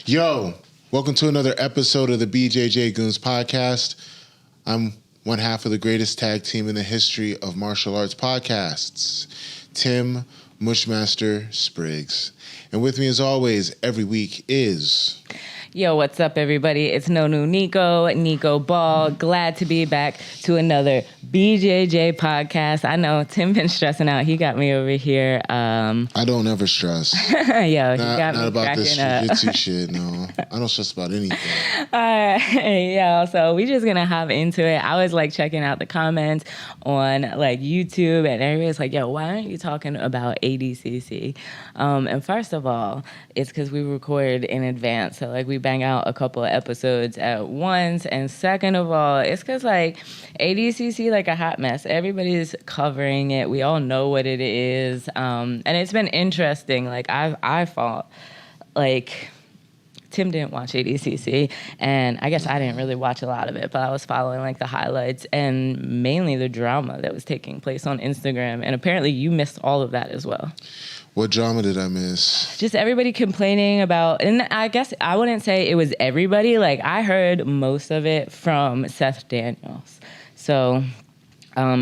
Yo, welcome to another episode of the BJJ Goons podcast. I'm one half of the greatest tag team in the history of martial arts podcasts, Tim Mushmaster Spriggs. And with me as always, every week is... Yo, what's up, everybody? It's Nonu Nico Ball. Glad to be back to another BJJ podcast. I know Tim been stressing out. He got me over here. I don't ever stress. Yo, he got not me about this cracking up. jiu-jitsu shit, no. I don't stress about anything. So we just gonna hop into it. I was like checking out the comments on like YouTube, and everybody's like, yo, why aren't you talking about ADCC? And first of all, it's because we record in advance. So like we bang out a couple of episodes at once. And second of all, it's because like ADCC, like a hot mess. Everybody's covering it. We all know what it is. And it's been interesting. Like I thought, like, Tim didn't watch ADCC, and I guess I didn't really watch a lot of it, but I was following like the highlights and mainly the drama that was taking place on Instagram. And apparently you missed all of that as well. What drama did I miss? Just everybody complaining about, and I guess I wouldn't say it was everybody. Like I heard most of it from Seth Daniels. So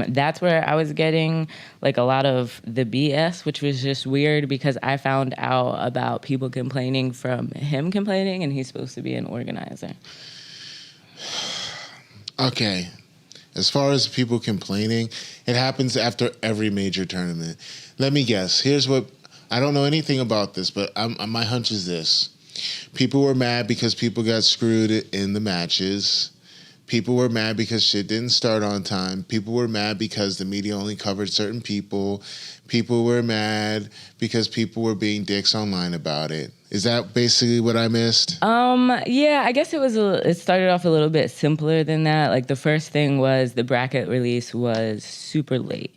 that's where I was getting like a lot of the BS, which was just weird because I found out about people complaining from him complaining, and he's supposed to be an organizer. Okay. As far as people complaining, it happens after every major tournament. Let me guess. Here's what, I don't know anything about this, but my hunch is this. People were mad because people got screwed in the matches. People were mad because shit didn't start on time. People were mad because the media only covered certain people. People were mad because people were being dicks online about it. Is that basically what I missed? Yeah, I guess it started off a little bit simpler than that. Like the first thing was the bracket release was super late.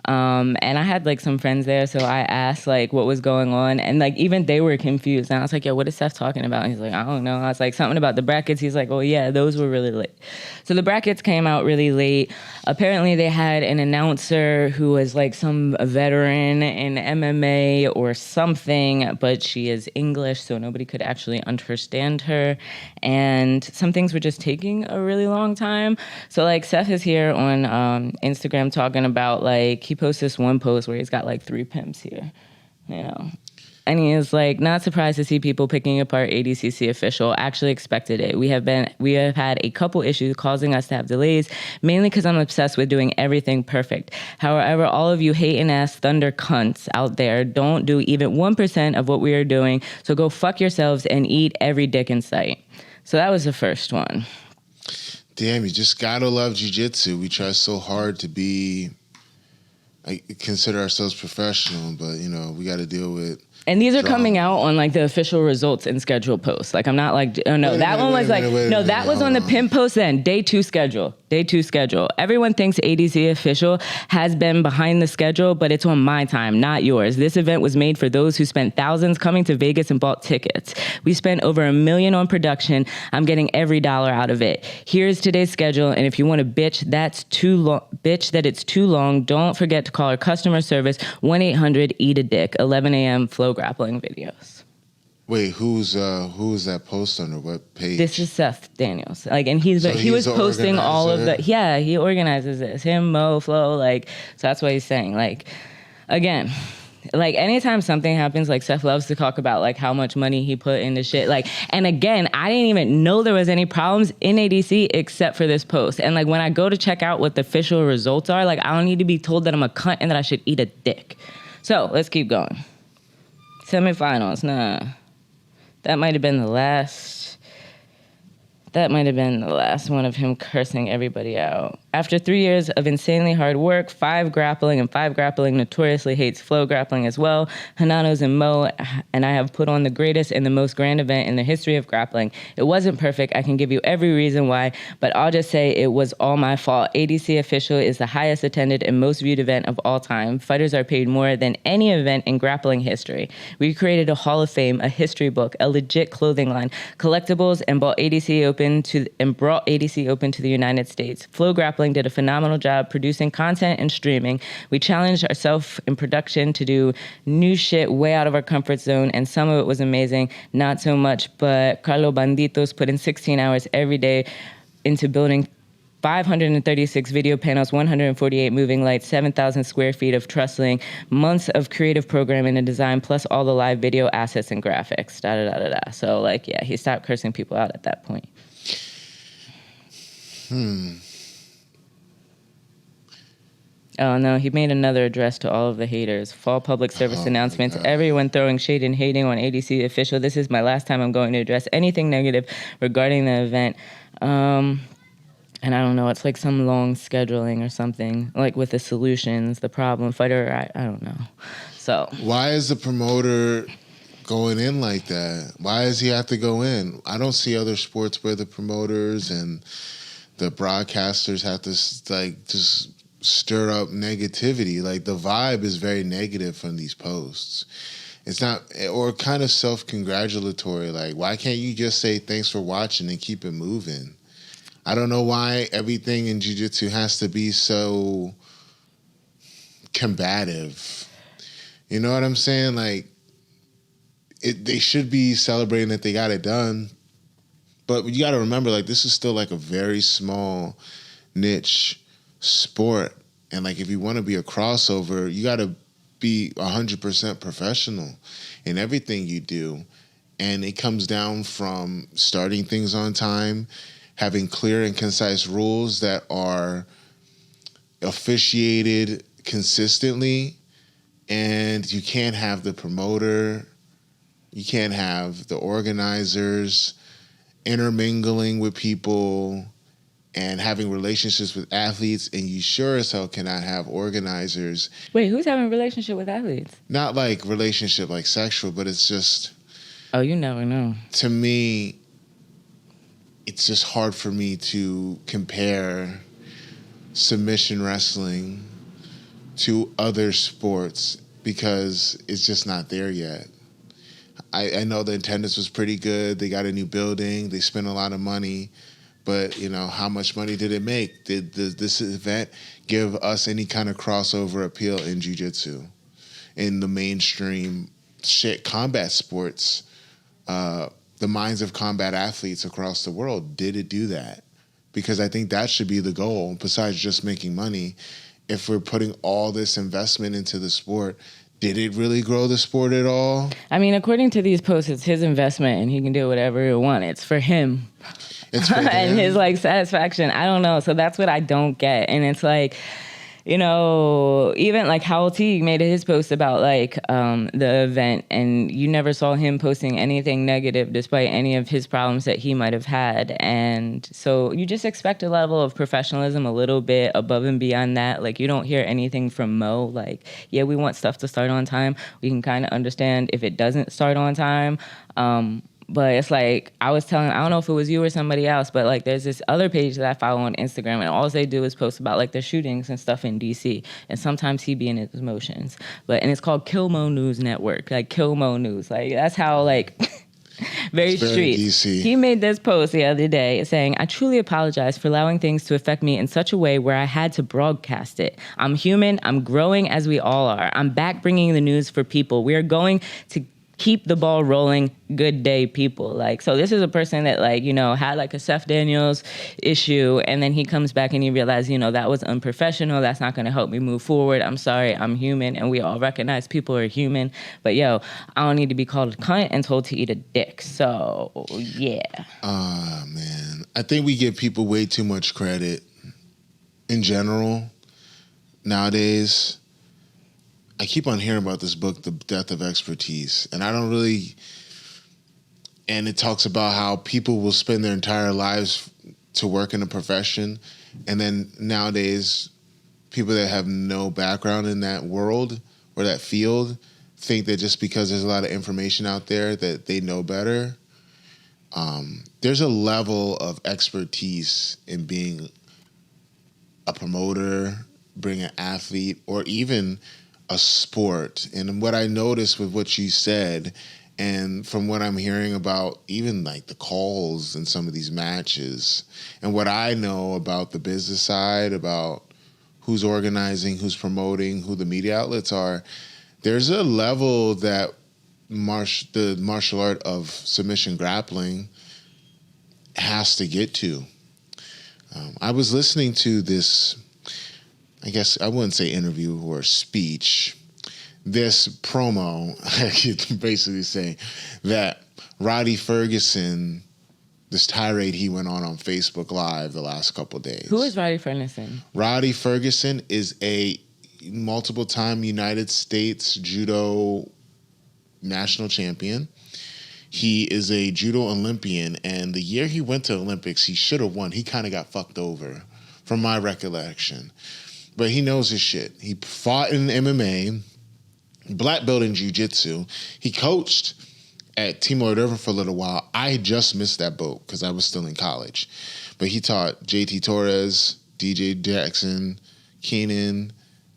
And I had like some friends there, so I asked like what was going on, and like even they were confused. And I was like, yo, what is Seth talking about? And he's like, I don't know. I was like, something about the brackets. He's like, oh yeah, those were really late. So the brackets came out really late. Apparently they had an announcer who was like some veteran in MMA or something, but she is English, so nobody could actually understand her. And some things were just taking a really long time. So like Seth is here on Instagram talking about like, he posts this one post where he's got like 3 pimps here, you know. And he is like, not surprised to see people picking apart ADCC official. Actually expected it. We have had a couple issues causing us to have delays, mainly because I'm obsessed with doing everything perfect. However, all of you hating ass thunder cunts out there don't do even 1% of what we are doing. So go fuck yourselves and eat every dick in sight. So that was the first one. Damn, you just gotta love jiu-jitsu. We try so hard to be... I consider ourselves professional, but, you know, we got to deal with... And these are coming out on, like, the official results and schedule posts. Like, I'm not like... Oh, no, that one was like... No, that was on the pin post then. Day 2 schedule. Day 2 schedule. Everyone thinks ADC official has been behind the schedule, but it's on my time, not yours. This event was made for those who spent thousands coming to Vegas and bought tickets. We spent over $1 million on production. I'm getting every dollar out of it. Here's today's schedule, and if you want to bitch that it's too long, don't forget to call our customer service, 1-800-EAT-A-DICK, 11 a.m. Flow Grappling videos. Wait, who's that post under what page? This is Seth Daniels. Like, and he was posting all of the... Yeah, he organizes this. Him, Mo, Flo, like... So that's what he's saying. Like, again... Like, anytime something happens, like, Seth loves to talk about, like, how much money he put into shit. Like, and again, I didn't even know there was any problems in ADC except for this post. And, like, when I go to check out what the official results are, like, I don't need to be told that I'm a cunt and that I should eat a dick. So, let's keep going. Semifinals, nah. That might have been the last one of him cursing everybody out. After 3 years of insanely hard work, 5 Grappling, and 5 Grappling notoriously hates Flow Grappling as well, Hananos and Mo and I have put on the greatest and the most grand event in the history of grappling. It wasn't perfect. I can give you every reason why, but I'll just say it was all my fault. ADC Official is the highest attended and most viewed event of all time. Fighters are paid more than any event in grappling history. We created a Hall of Fame, a history book, a legit clothing line, collectibles, and brought ADC Open to the United States. Flow Grappling Grappling did a phenomenal job producing content and streaming. We challenged ourselves in production to do new shit way out of our comfort zone, and some of it was amazing, not so much, but Carlo Banditos put in 16 hours every day into building 536 video panels, 148 moving lights, 7,000 square feet of trusting, months of creative programming and design, plus all the live video assets and graphics, da-da-da-da-da. So, like, yeah, he stopped cursing people out at that point. Oh, no, he made another address to all of the haters. Fall public service announcements. Everyone throwing shade and hating on ADC official. This is my last time I'm going to address anything negative regarding the event. And I don't know, it's like some long scheduling or something, like with the solutions, the problem fighter, I don't know. So why is the promoter going in like that? Why does he have to go in? I don't see other sports where the promoters and the broadcasters have to like just stir up negativity. Like the vibe is very negative from these posts. It's not, or kind of self-congratulatory. Like, why can't you just say thanks for watching and keep it moving? I don't know why everything in jiu-jitsu has to be so combative. You know what I'm saying? Like, they should be celebrating that they got it done. But you got to remember, like, this is still like a very small niche sport. And like, if you want to be a crossover, you got to be 100% professional in everything you do. And it comes down from starting things on time, having clear and concise rules that are officiated consistently, and you can't have the promoter, you can't have the organizers intermingling with people and having relationships with athletes, and you sure as hell cannot have organizers. Wait, who's having a relationship with athletes? Not like relationship like sexual, but it's just... Oh, you never know. To me, it's just hard for me to compare submission wrestling to other sports because it's just not there yet. I know the attendance was pretty good. They got a new building. They spent a lot of money. But, you know, how much money did it make? Did this event give us any kind of crossover appeal in jiu-jitsu? In the mainstream combat sports, the minds of combat athletes across the world, did it do that? Because I think that should be the goal, besides just making money. If we're putting all this investment into the sport, did it really grow the sport at all? I mean, according to these posts, it's his investment and he can do whatever he wants. It's for him. It's for him. And his like satisfaction. I don't know. So that's what I don't get. And it's like, you know, even like Howell Teague made his post about like the event, and you never saw him posting anything negative despite any of his problems that he might have had. And so you just expect a level of professionalism a little bit above and beyond that. Like, you don't hear anything from Mo. Like, yeah, we want stuff to start on time. We can kind of understand if it doesn't start on time. But it's like, I was telling, I don't know if it was you or somebody else, but like there's this other page that I follow on Instagram, and all they do is post about like their shootings and stuff in DC. And sometimes he be in his emotions. And it's called Kill Mo News Network, like Kill Mo News. Like, that's how like very street. DC. He made this post the other day saying, I truly apologize for allowing things to affect me in such a way where I had to broadcast it. I'm human. I'm growing as we all are. I'm back bringing the news for people. We are going to keep the ball rolling. Good day, people. Like, so this is a person that, like, you know, had like a Seth Daniels issue, and then he comes back and he realized, you know, that was unprofessional. That's not going to help me move forward. I'm sorry. I'm human, and we all recognize people are human. But yo, I don't need to be called a cunt and told to eat a dick. So yeah. Man, I think we give people way too much credit in general nowadays. I keep on hearing about this book, The Death of Expertise, and I don't really... And it talks about how people will spend their entire lives to work in a profession, and then nowadays, people that have no background in that world or that field think that just because there's a lot of information out there that they know better. There's a level of expertise in being a promoter, being an athlete, or even a sport. And what I noticed with what you said And from what I'm hearing about even like the calls in some of these matches and what I know about the business side, about who's organizing, who's promoting, who the media outlets are, there's a level that the martial art of submission grappling has to get to. I was listening to this, I guess I wouldn't say interview or speech, this promo, basically saying that Roddy Ferguson, this tirade he went on Facebook Live the last couple of days. Who is Roddy Ferguson? Roddy Ferguson is a multiple-time United States judo national champion. He is a judo Olympian, and the year he went to Olympics, he should have won. He kind of got fucked over, from my recollection. But he knows his shit. He fought in MMA, black belt in jiu-jitsu. He coached at Timor River for a little while. I had just missed that boat because I was still in college. But he taught JT Torres, DJ Jackson, Keenan,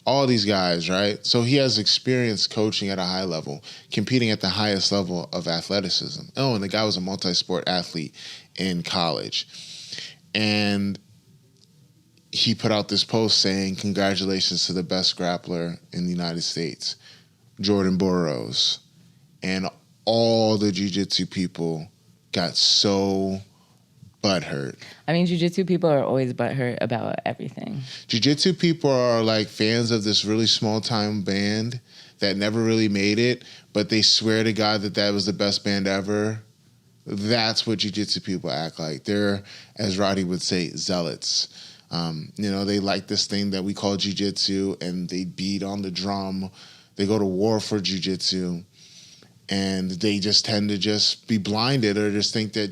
all these guys, right? So he has experience coaching at a high level, competing at the highest level of athleticism. Oh, and the guy was a multi-sport athlete in college. And he put out this post saying, congratulations to the best grappler in the United States, Jordan Burroughs. And all the jiu-jitsu people got so butthurt. I mean, jiu-jitsu people are always butthurt about everything. Jiu-jitsu people are like fans of this really small-time band that never really made it, but they swear to God that that was the best band ever. That's what jiu-jitsu people act like. They're, as Roddy would say, zealots. They like this thing that we call jiu-jitsu, and they beat on the drum. They go to war for jiu-jitsu. And they just tend to just be blinded or just think that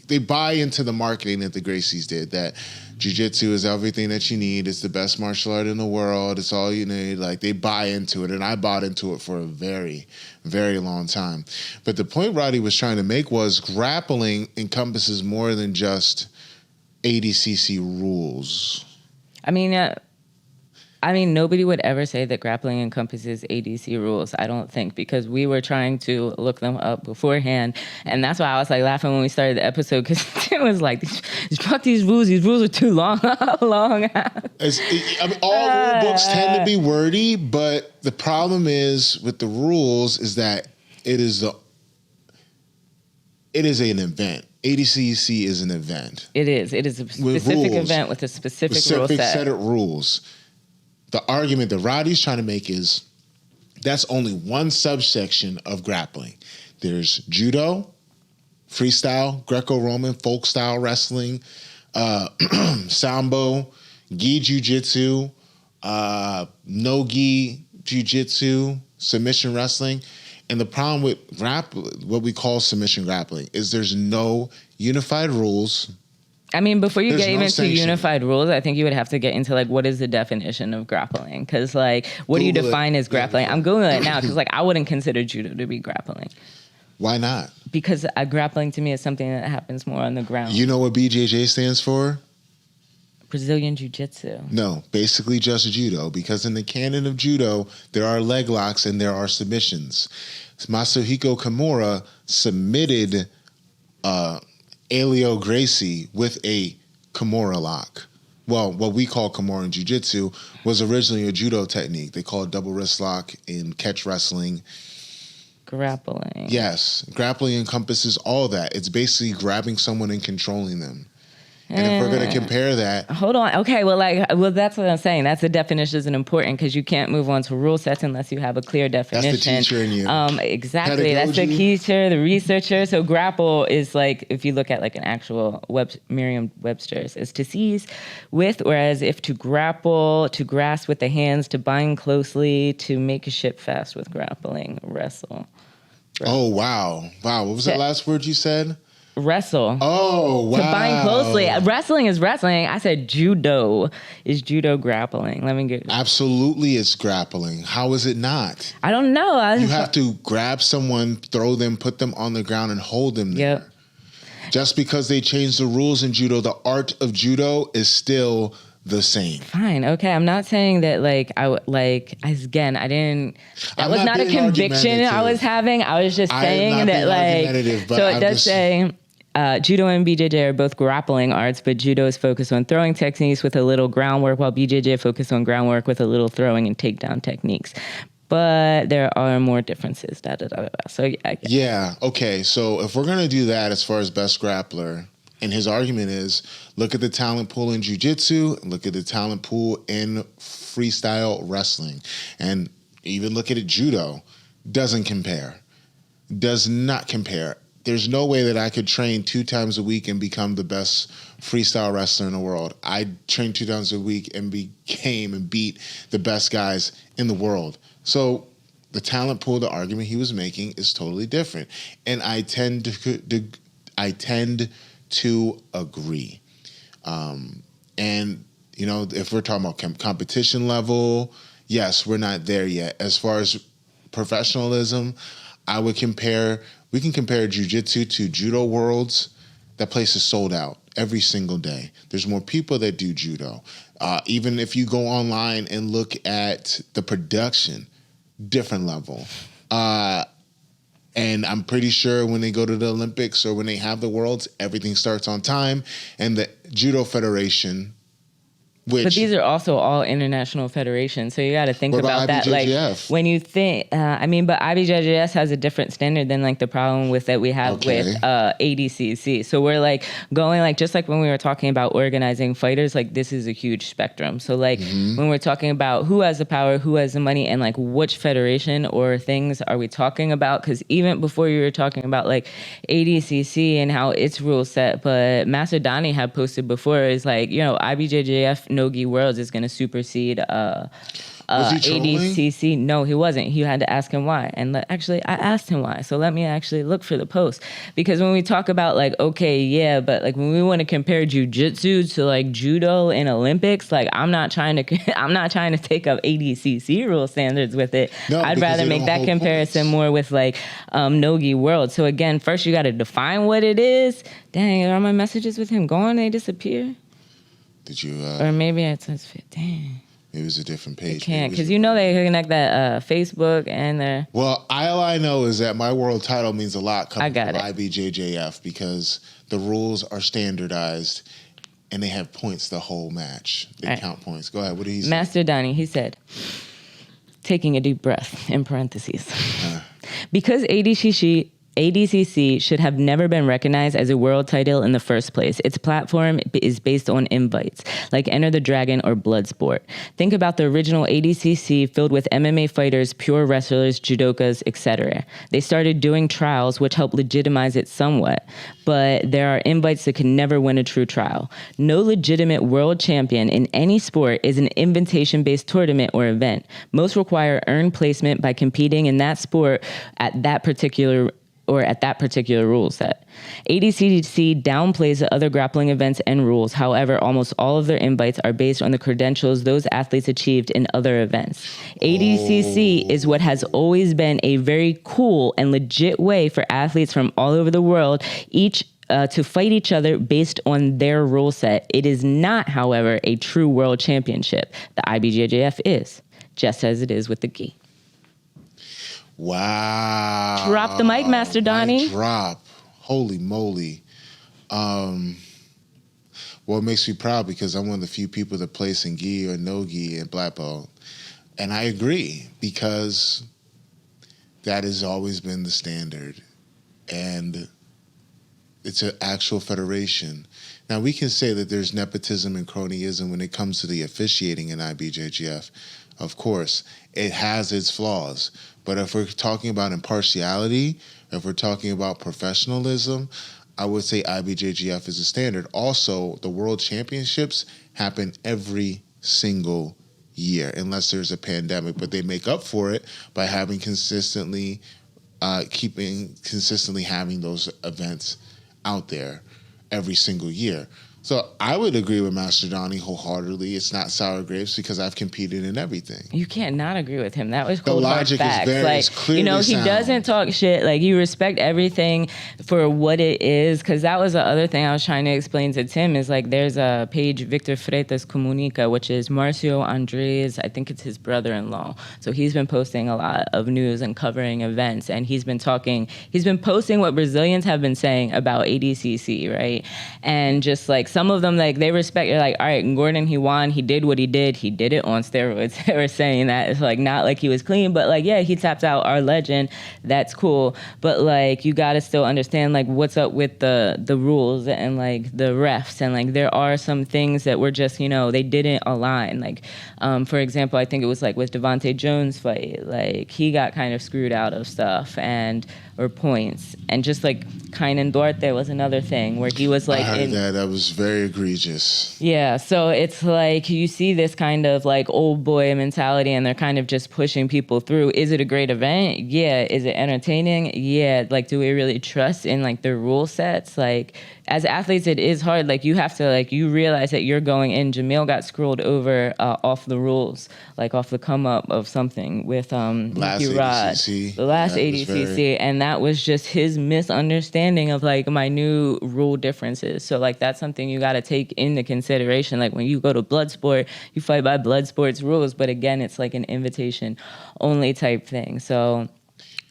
they buy into the marketing that the Gracies did, that jiu-jitsu is everything that you need. It's the best martial art in the world. It's all you need. Like, they buy into it. And I bought into it for a very, very long time. But the point Roddy was trying to make was grappling encompasses more than just ADCC rules. I mean, nobody would ever say that grappling encompasses ADC rules, I don't think, because we were trying to look them up beforehand. And that's why I was like laughing when we started the episode, because it was like, fuck these rules are too long. All rule books tend to be wordy, but the problem is with the rules is that it is an event. ADCC is an event. It is. It is a specific event with a specific rule set of rules. The argument that Roddy's trying to make is that's only one subsection of grappling. There's judo, freestyle, Greco-Roman, folk style wrestling, sambo, gi jiu-jitsu, no-gi jiu-jitsu, submission wrestling. And the problem with what we call submission grappling is there's no unified rules. I mean, before you get even to unified rules, I think you would have to get into, like, what is the definition of grappling? Because, like, what do you define as grappling? I'm Googling it now because, like, I wouldn't consider judo to be grappling. Why not? Because grappling to me is something that happens more on the ground. You know what BJJ stands for? Brazilian Jiu-Jitsu. No, basically just judo, because in the canon of judo, there are leg locks and there are submissions. Masahiko Kimura submitted Elio Gracie with a Kimura lock. Well, what we call Kimura in Jiu-Jitsu was originally a judo technique. They call it double wrist lock in catch wrestling. Grappling. Yes. Grappling encompasses all that. It's basically grabbing someone and controlling them. And if we're going to compare that... Hold on. Okay, well, that's what I'm saying. That's the definition isn't important because you can't move on to rule sets unless you have a clear definition. That's the teacher in you. Exactly. Pedagogy. That's the teacher, the researcher. So grapple is like, if you look at like an actual Merriam-Webster's, is to seize with, whereas if to grapple, to grasp with the hands, to bind closely, to make a ship fast with grappling, wrestle. Oh, wow. Wow. What was that last word you said? Wrestle. Oh, wow. To bind closely. Wrestling is wrestling. I said judo is judo grappling. Let me get... Absolutely it's grappling. How is it not? I don't know. You have to grab someone, throw them, put them on the ground, and hold them there. Yep. Just because they changed the rules in judo, the art of judo is still the same. Fine. Okay. I'm not saying that again, I didn't, that was not a being conviction I was having. I was just saying that so it does say, judo and BJJ are both grappling arts, but judo is focused on throwing techniques with a little groundwork, while BJJ focused on groundwork with a little throwing and takedown techniques. But there are more differences. So yeah. Yeah. Okay. So if we're gonna do that as far as best grappler, and his argument is, look at the talent pool in jiu-jitsu, and look at the talent pool in freestyle wrestling, and even look at it judo. Doesn't compare. Does not compare. There's no way that I could train 2 times a week and become the best freestyle wrestler in the world. I trained 2 times a week and became and beat the best guys in the world. So the talent pool, the argument he was making is totally different. And I tend to agree. And, you know, if we're talking about competition level, yes, we're not there yet. As far as professionalism, we can compare jiu-jitsu to judo worlds. That place is sold out every single day. There's more people that do judo. Even if you go online and look at the production, different level. And I'm pretty sure when they go to the Olympics or when they have the Worlds, everything starts on time. And the Judo Federation, but these are also all international federations, so you got to think about that. Like when you think, but IBJJF has a different standard than like the problem with that we have with ADCC. So we're like going like just like when we were talking about organizing fighters, like this is a huge spectrum. So like when we're talking about who has the power, who has the money, and like which federation or things are we talking about? Because even before you were talking about like ADCC and how its rule set, but Master Donnie had posted before is like, you know, IBJJF Nogi Worlds is going to supersede ADCC. No, he wasn't. He had to ask him why. And actually, I asked him why. So let me actually look for the post. Because when we talk about like, okay, yeah, but like when we want to compare jiu-jitsu to like judo in Olympics, like I'm not trying to take up ADCC rule standards with it. No, I'd rather make that comparison more with like Nogi World. So again, first you got to define what it is. Dang, are my messages with him gone? They disappear? Did you? Or maybe it says, dang. It was a different page. It can't, because you know they connect that Facebook and their... Well, all I know is that my world title means a lot coming from IBJJF because the rules are standardized and they have points the whole match. They count points. Go ahead. What did he say? Master Donnie, he said, taking a deep breath, in parentheses. Because ADCC should have never been recognized as a world title in the first place. Its platform is based on invites, like Enter the Dragon or Bloodsport. Think about the original ADCC filled with MMA fighters, pure wrestlers, judokas, etc. They started doing trials, which helped legitimize it somewhat, but there are invites that can never win a true trial. No legitimate world champion in any sport is an invitation-based tournament or event. Most require earned placement by competing in that sport at that particular rule set. ADCC downplays the other grappling events and rules. However, almost all of their invites are based on the credentials those athletes achieved in other events. ADCC is what has always been a very cool and legit way for athletes from all over the world to fight each other based on their rule set. It is not, however, a true world championship. The IBJJF is, just as it is with the gi. Wow. Drop the mic, Master Donnie. Drop. Holy moly. Well, it makes me proud because I'm one of the few people that place in gi or no gi and black belt. And I agree because that has always been the standard. And it's an actual federation. Now, we can say that there's nepotism and cronyism when it comes to the officiating in IBJJF. Of course, it has its flaws. But if we're talking about impartiality, if we're talking about professionalism, I would say IBJJF is a standard. Also, the World Championships happen every single year, unless there's a pandemic. But they make up for it by having consistently having those events out there every single year. So I would agree with Master Donnie wholeheartedly. It's not sour grapes because I've competed in everything. You can't not agree with him. That was The cold hard logic facts. is clearly He sound. doesn't talk shit. Like, you respect everything for what it is. Because that was the other thing I was trying to explain to Tim is, like, there's a page, Victor Freitas Comunica, which is Marcio Andres, I think it's his brother-in-law. So he's been posting a lot of news and covering events. And he's been posting what Brazilians have been saying about ADCC, right? And just, like, some of them, like, they respect, you're like, all right, Gordon, he won, he did what he did it on steroids. They were saying that it's like not like he was clean, but like, yeah, he tapped out our legend, that's cool, but like, you got to still understand like what's up with the rules and like the refs, and like there are some things that were just, they didn't align. Like, for example, I think it was like with Devontae Jones fight, like he got kind of screwed out of stuff or points, and just like Kainan Duarte was another thing where he was like, I heard that was very egregious. Yeah, so it's like you see this kind of like old boy mentality, and they're kind of just pushing people through. Is it a great event? Yeah. Is it entertaining? Yeah. Like, do we really trust in like the rule sets? Like, as athletes, it is hard. Like, you have to, like, you realize that you're going in. Jamil got scrolled over off the rules, like off the come up of something with Nicky Rod, the last ADCC, and that was just his misunderstanding of like my new rule differences. So like that's something you got to take into consideration. Like when you go to Bloodsport, you fight by Bloodsport's rules, but again, it's like an invitation only type thing. So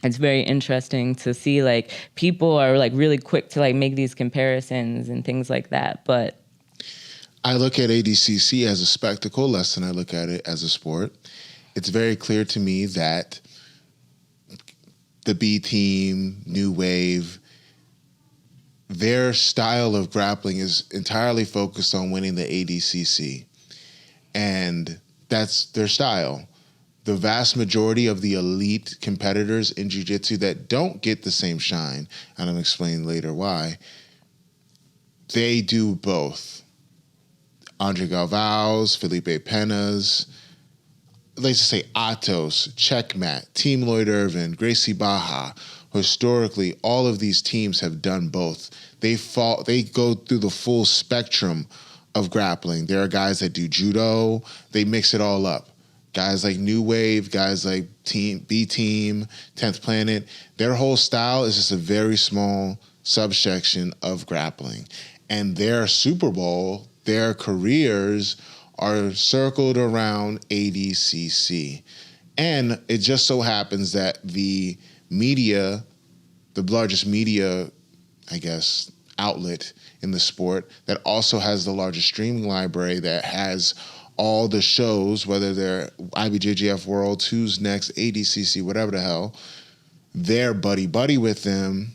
it's very interesting to see like people are like really quick to like make these comparisons and things like that. But I look at ADCC as a spectacle less than I look at it as a sport. It's very clear to me that the B team, New Wave, their style of grappling is entirely focused on winning the ADCC. And that's their style. The vast majority of the elite competitors in jiu-jitsu that don't get the same shine, and I'll explain later why, they do both. Andre Galvao's, Felipe Pena's, let's just say Atos, Checkmat, Team Lloyd Irvin, Gracie Baja. Historically, all of these teams have done both. They go through the full spectrum of grappling. There are guys that do judo. They mix it all up. Guys like New Wave, guys like B Team, 10th Planet, their whole style is just a very small subsection of grappling. And their Super Bowl, their careers are circled around ADCC. And it just so happens that the media, the largest media, I guess, outlet in the sport that also has the largest streaming library that has all the shows, whether they're IBJJF World, Who's Next, ADCC, whatever the hell, they're buddy-buddy with them.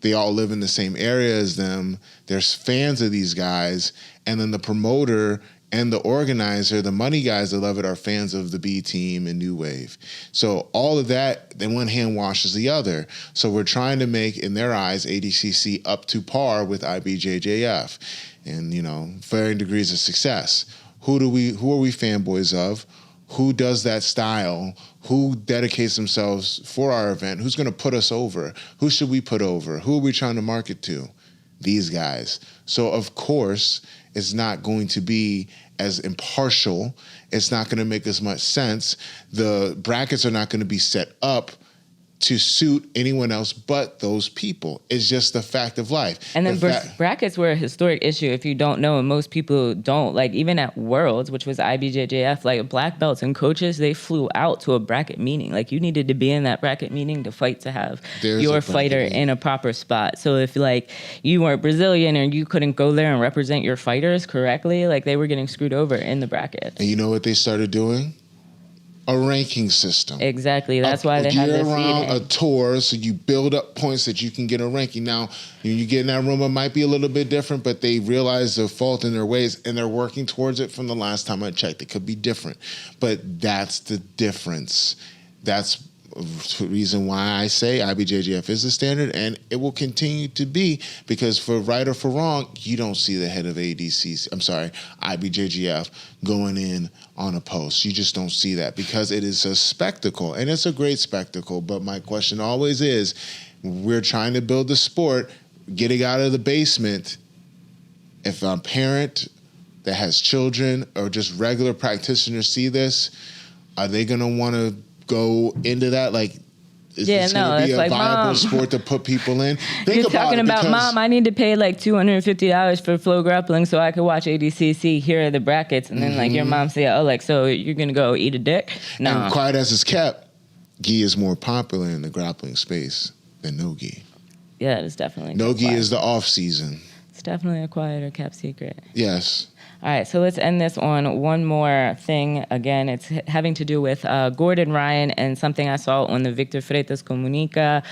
They all live in the same area as them. There's fans of these guys. And then the promoter and the organizer, the money guys that love it, are fans of the B Team and New Wave. So all of that, then one hand washes the other. So we're trying to make, in their eyes, ADCC up to par with IBJJF. And, varying degrees of success. Who are we fanboys of? Who does that style? Who dedicates themselves for our event? Who's going to put us over? Who should we put over? Who are we trying to market to? These guys. So, of course, it's not going to be as impartial. It's not going to make as much sense. The brackets are not going to be set up to suit anyone else but those people. It's just the fact of life. And then brackets were a historic issue, if you don't know, and most people don't. Like, even at Worlds, which was IBJJF, like, black belts and coaches, they flew out to a bracket meeting. Like, you needed to be in that bracket meeting to fight, to have your fighter in a proper spot. So if, like, you weren't Brazilian or you couldn't go there and represent your fighters correctly, like, they were getting screwed over in the brackets. And you know what they started doing? A ranking system. Exactly. That's why they have this around a tour, so you build up points that you can get a ranking. Now, you get in that room, it might be a little bit different, but they realize the fault in their ways, and they're working towards it. From the last time I checked, it could be different, but that's the difference. That's the reason why I say IBJJF is the standard, and it will continue to be, because for right or for wrong, you don't see the head of IBJJF going in on a post. You just don't see that, because it is a spectacle, and it's a great spectacle. But my question always is, we're trying to build the sport, getting out of the basement if a parent that has children or just regular practitioners see this, are they going to want to go into that? Like, is this going to be a like, viable Mom, sport to put people in? You're talking about, Mom, I need to pay like $250 for Flow Grappling so I could watch ADCC. Here are the brackets. And then like your mom say, oh, like, so you're going to go eat a dick? No. And quiet as it's kept, gi is more popular in the grappling space than no gi. Yeah, it's definitely. No gi is the off season. It's definitely a quieter kept secret. Yes. All right, so let's end this on one more thing. Again, it's having to do with Gordon Ryan and something I saw on the Victor Freitas Comunica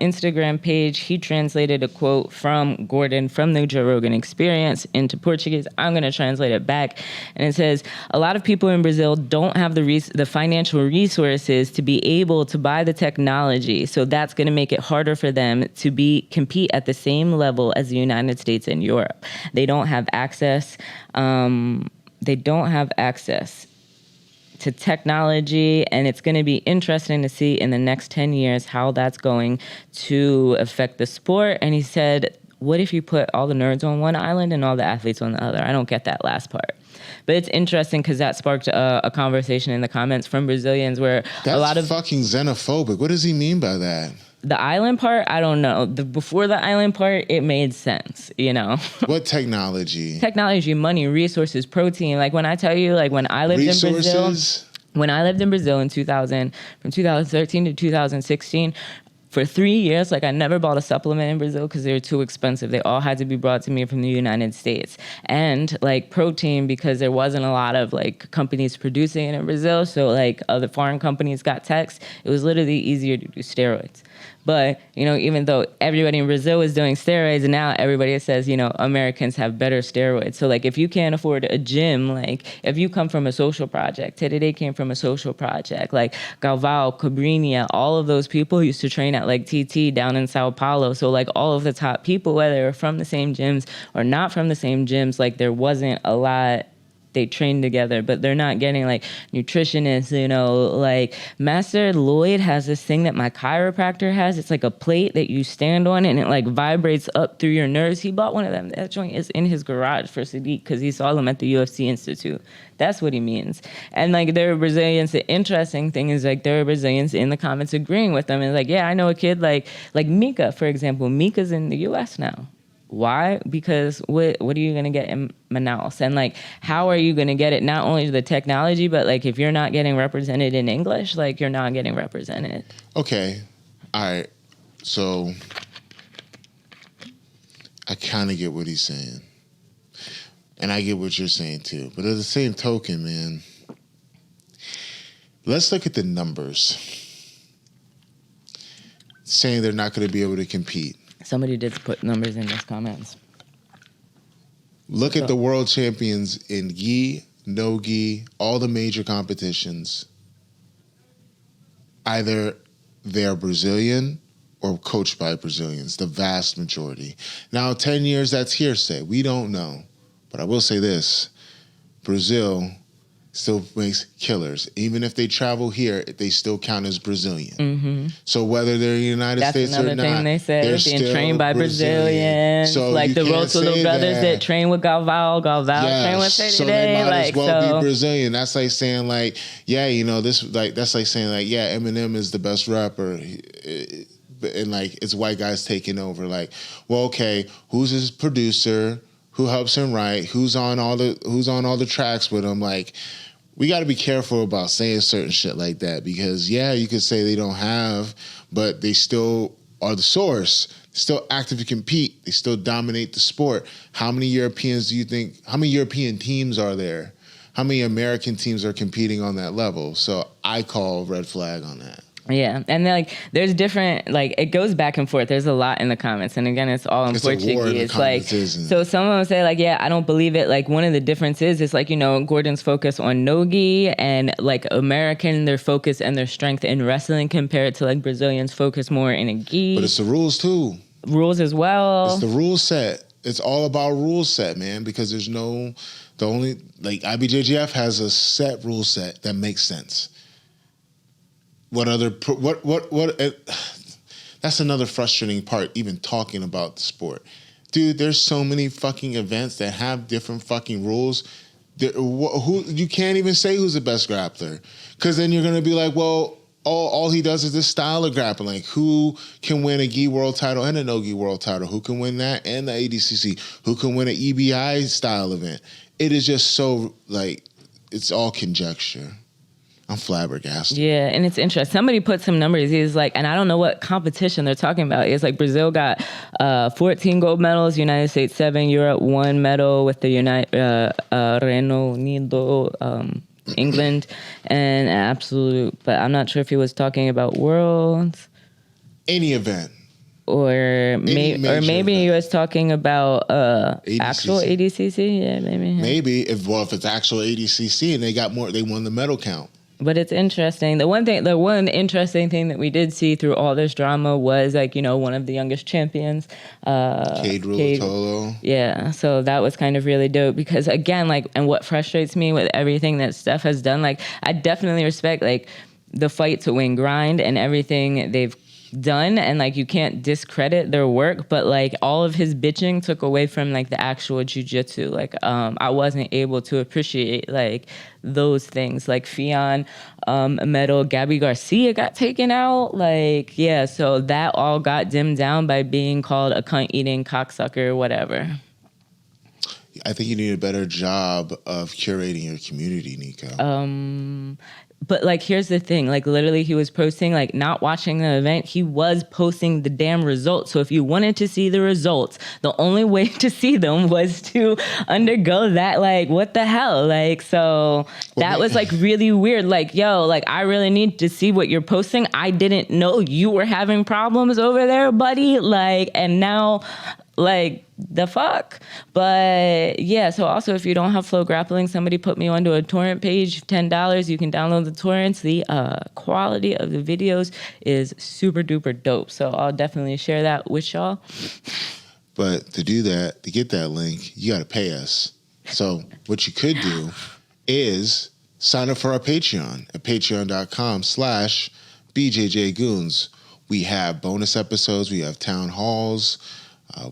Instagram page. He translated a quote from Gordon from the Joe Rogan Experience into Portuguese. I'm going to translate it back. And it says, a lot of people in Brazil don't have the financial resources to be able to buy the technology. So that's going to make it harder for them to compete at the same level as the United States and Europe. They don't have access to technology, and it's going to be interesting to see in the next 10 years how that's going to affect the sport. And he said, what if you put all the nerds on one island and all the athletes on the other? I don't get that last part. But it's interesting because that sparked a conversation in the comments from Brazilians where that's a lot of... fucking xenophobic. What does he mean by that? The island part, I don't know. Before the island part, it made sense, you know. What technology? Technology, money, resources, protein. Like when I tell you, like when I lived in Brazil, in 2000, from 2013 to 2016, for 3 years, like I never bought a supplement in Brazil because they were too expensive. They all had to be brought to me from the United States. And like protein, because there wasn't a lot of like companies producing it in Brazil. So like other foreign companies got taxed. It was literally easier to do steroids. But, you know, even though everybody in Brazil is doing steroids, and now everybody says, you know, Americans have better steroids. So, like, if you can't afford a gym, like, if you come from a social project, Teddy came from a social project, like, Galvao, Cabrinha, all of those people used to train at, like, TT down in Sao Paulo. So, like, all of the top people, whether they're from the same gyms or not from the same gyms, like, there wasn't a lot. They train together, but they're not getting like nutritionists, you know, like Master Lloyd has this thing that my chiropractor has. It's like a plate that you stand on and it like vibrates up through your nerves. He bought one of them. That joint is in his garage for Sadiq because he saw them at the UFC Institute. That's what he means. And like there are Brazilians, the interesting thing is like there are Brazilians in the comments agreeing with them. And like, yeah, I know a kid like Mika, for example. Mika's in the US now. Why? Because what are you going to get in Manaus? And, like, how are you going to get it? Not only the technology, but, like, if you're not getting represented in English, like, you're not getting represented. Okay. All right. So I kind of get what he's saying. And I get what you're saying, too. But at the same token, man, let's look at the numbers. Saying they're not going to be able to compete. Somebody did put numbers in those comments. Look at the world champions in gi, no gi, all the major competitions. Either they're Brazilian or coached by Brazilians, the vast majority. Now, 10 years, that's hearsay. We don't know. But I will say this. Brazil still makes killers. Even if they travel here, they still count as Brazilian. Mm-hmm. So whether they're in the United States or not, that's another thing they said, they're being still trained by Brazilians. So like the Rotolo brothers that train with Galvao train with Say so Today. They might like, as well so. be Brazilian. That's like saying like, yeah, you know, this like that's like saying like, yeah, Eminem is the best rapper. And like it's white guys taking over. Like, well, okay, who's his producer? Who helps him write? Who's on all the tracks with him? Like, we got to be careful about saying certain shit like that because, yeah, you could say they don't have, but they still are the source. They still actively compete. They still dominate the sport. How many European teams are there? How many American teams are competing on that level? So I call red flag on that. Yeah, and like there's different, like it goes back and forth. There's a lot in the comments, and again, it's all in Portuguese. It's like, so some of them say like, yeah, I don't believe it. Like one of the differences is like, you know, Gordon's focus on no-gi and like American, their focus and their strength in wrestling compared to like Brazilians focus more in a gi. But it's the rules too. Rules as well. It's the rule set. It's all about rule set, man, because there's the only, like IBJJF has a set rule set that makes sense. That's another frustrating part, even talking about the sport. Dude, there's so many fucking events that have different fucking rules. Who you can't even say who's the best grappler, because then you're gonna be like, well, all he does is this style of grappling. Who can win a gi world title and a no gi world title? Who can win that and the ADCC? Who can win an EBI style event? It is just so like it's all conjecture. I'm flabbergasted. Yeah, and it's interesting. Somebody put some numbers. He's like, and I don't know what competition they're talking about. It's like Brazil got 14 gold medals, United States 7, Europe 1 medal with the Reino Unido, England, and absolute. But I'm not sure if he was talking about worlds. Any event. Or maybe he was talking about ADCC. Actual ADCC. Yeah, maybe. Yeah. Maybe if it's actual ADCC and they won the medal count. But it's interesting. The one interesting thing that we did see through all this drama was like, one of the youngest champions, Cade Ruotolo. Yeah. So that was kind of really dope because again, like, and what frustrates me with everything that Steph has done, like, I definitely respect like the fight to win grind and everything they've done, and like you can't discredit their work, but like all of his bitching took away from like the actual jiu-jitsu. Like I wasn't able to appreciate like those things, like Fionn medal, Gabby Garcia got taken out, like yeah, so that all got dimmed down by being called a cunt eating cocksucker, whatever. I think you need a better job of curating your community, Nico. But, like, here's the thing. Like, literally, he was posting, like, not watching the event. He was posting the damn results. So if you wanted to see the results, the only way to see them was to undergo that, like, what the hell? Like, so that was, like, really weird. Like, yo, like, I really need to see what you're posting. I didn't know you were having problems over there, buddy. Like, and now... like, the fuck? But, yeah, so also if you don't have Flow Grappling, somebody put me onto a torrent page, $10. You can download the torrents. The quality of the videos is super duper dope. So I'll definitely share that with y'all. But to do that, to get that link, you got to pay us. So what you could do is sign up for our Patreon at patreon.com/BJJGoons. We have bonus episodes. We have town halls.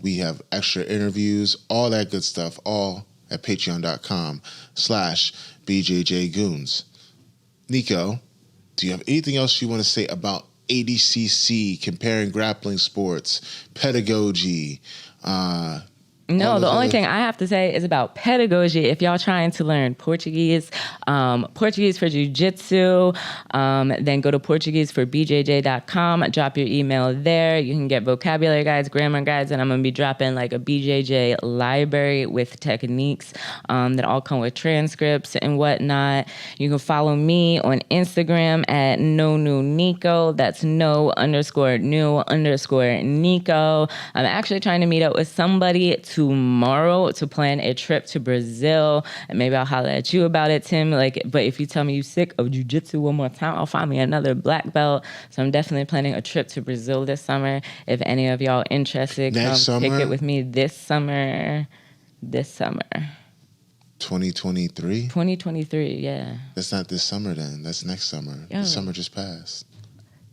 We have extra interviews, all that good stuff, all at patreon.com/BJJGoons. Nico, do you have anything else you want to say about ADCC, comparing grappling sports, pedagogy? No, the only thing I have to say is about pedagogy. If y'all trying to learn Portuguese, Portuguese for Jiu-Jitsu, then go to PortugueseForBJJ.com, drop your email there. You can get vocabulary guides, grammar guides, and I'm going to be dropping like a BJJ library with techniques that all come with transcripts and whatnot. You can follow me on Instagram at NoNewNico. That's no_new_Nico. I'm actually trying to meet up with somebody tomorrow to plan a trip to Brazil, and maybe I'll holler at you about it, Tim. Like, but if you tell me you sick of jiu-jitsu one more time, I'll find me another black belt. So I'm definitely planning a trip to Brazil this summer. If any of y'all interested, come kick it with me this summer. 2023? 2023, yeah. That's not this summer then. That's next summer. Yo. The summer just passed.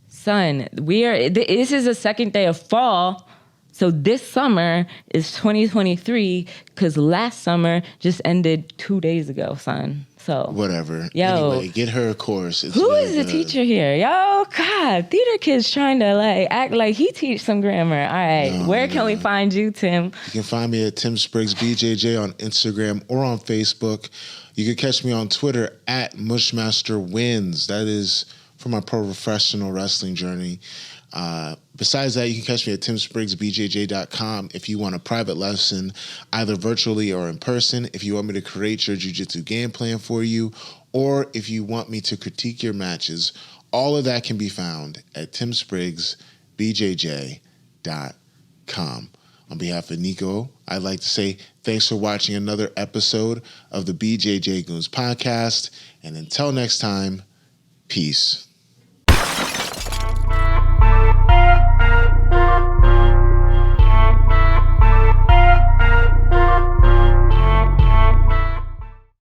Son, this is the second day of fall. So this summer is 2023 because last summer just ended 2 days ago, son. So whatever. Yo, anyway, get her a course. Who is the teacher here? Yo, God, theater kid's trying to like act like he teach some grammar. All right, where can we find you, Tim? You can find me at Tim Spriggs BJJ on Instagram or on Facebook. You can catch me on Twitter at MushmasterWins. That is for my professional wrestling journey. Besides that, you can catch me at timspriggsbjj.com if you want a private lesson, either virtually or in person, if you want me to create your jiu-jitsu game plan for you, or if you want me to critique your matches. All of that can be found at timspriggsbjj.com. On behalf of Nico, I'd like to say thanks for watching another episode of the BJJ Goons podcast, and until next time, peace.